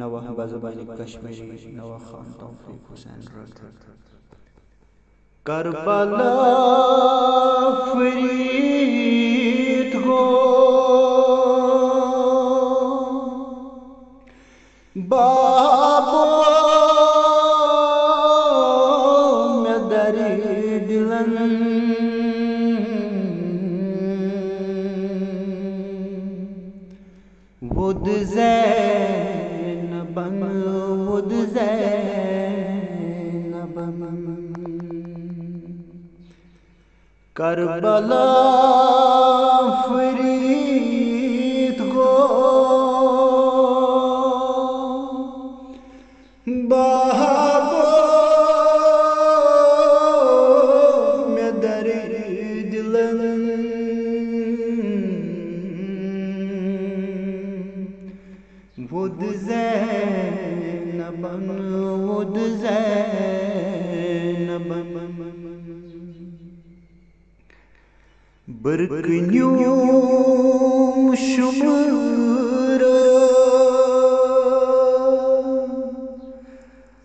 नवाह बज़बानी कश्मीरी नवा खान तौफीक हुसैन रद करबला फरीद हो बाबो में दरी दिलन वुद ज़ैनबन वुद ज़ैनबन करबला फरीद हो बाबो में दरी दिलन वुद ज़ैनबन वुद ज़ैनबन बरकन्यूं शुमर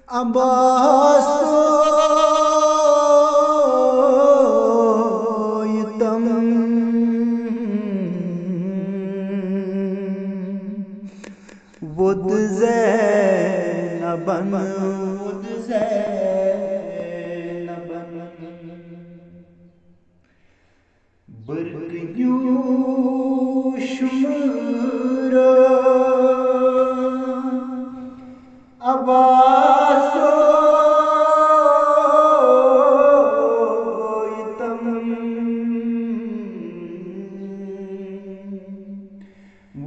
अब्बास यतम वुद ज़ैनबन वुद ज़ैनबन बरकन्यूं शुमर अब्बास यतम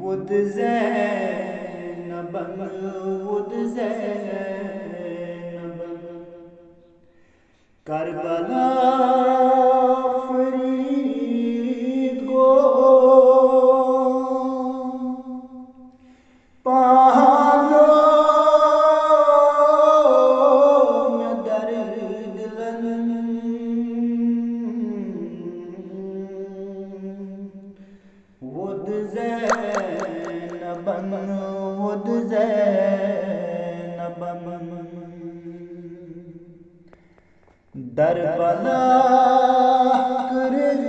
वुद ज़ैनबन वुद ज़ैनबन करबला फरीद गो पालो में दर्द दिलन वुद ज़ैनबन वुद ज़ैनबन दरबला करन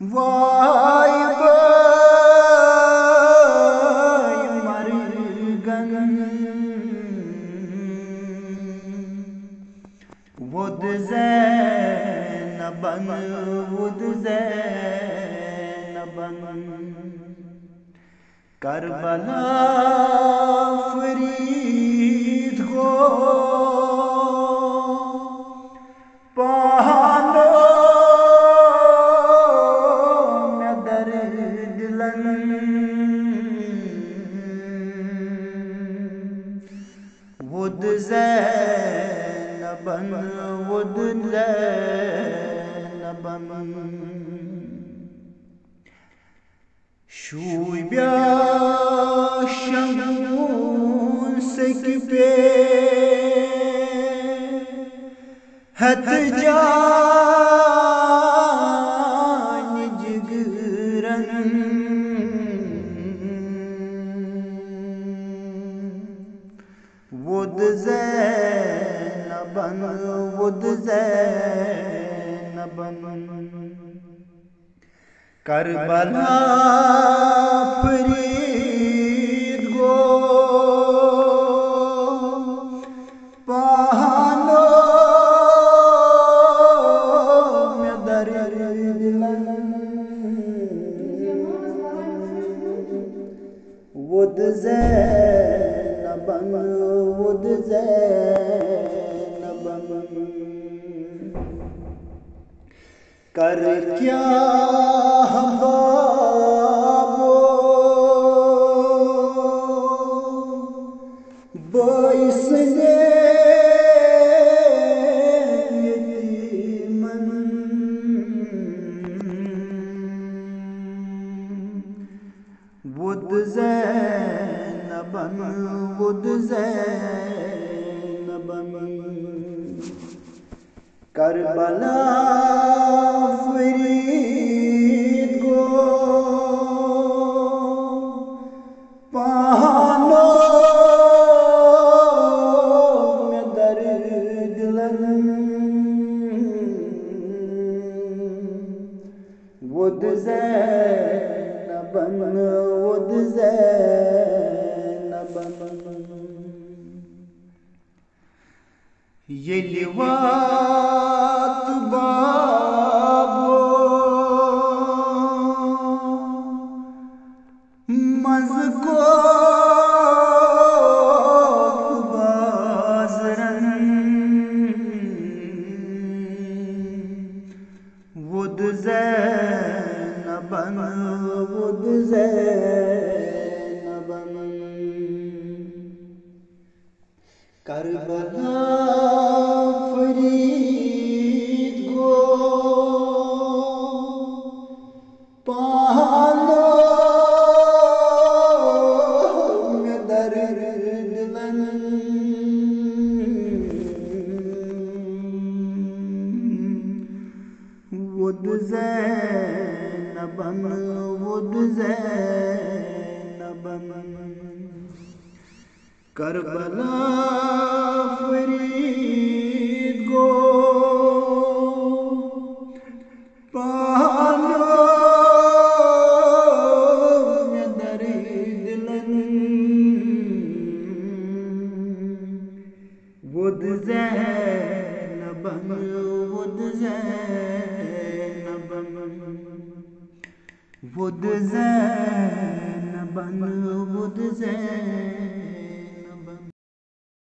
वाय मरगन वुद ज़ैनबन वुद ज़ैनबन करबला फरीद हो पालो में दर्द दिलन वुद ज़ैनबन वुद ज़ैनबन शूब्या शमून सक पे हत जान जिगरन वुद ज़ैनबन वुद ज़ैनबन करबला फरीद गो पालो में दर्द दिलन वुद ज़ैनबन वुद ज़ैनबन कर क्या बाबो बाइस ने यतीमन वुद ज़ैनबन वुद ज़ैनबन करबला फरीद गो Would Zainaban, would Zainaban, yeli vat babo mazko would Zainaban, would Zainaban, Karbala Farid go pahalo me dard dilan would Zainaban, would Zainaban, Karbala Farid go pahalo me dard dilan would Zainaban, would Zainaban, would Zainaban, would Zainaban.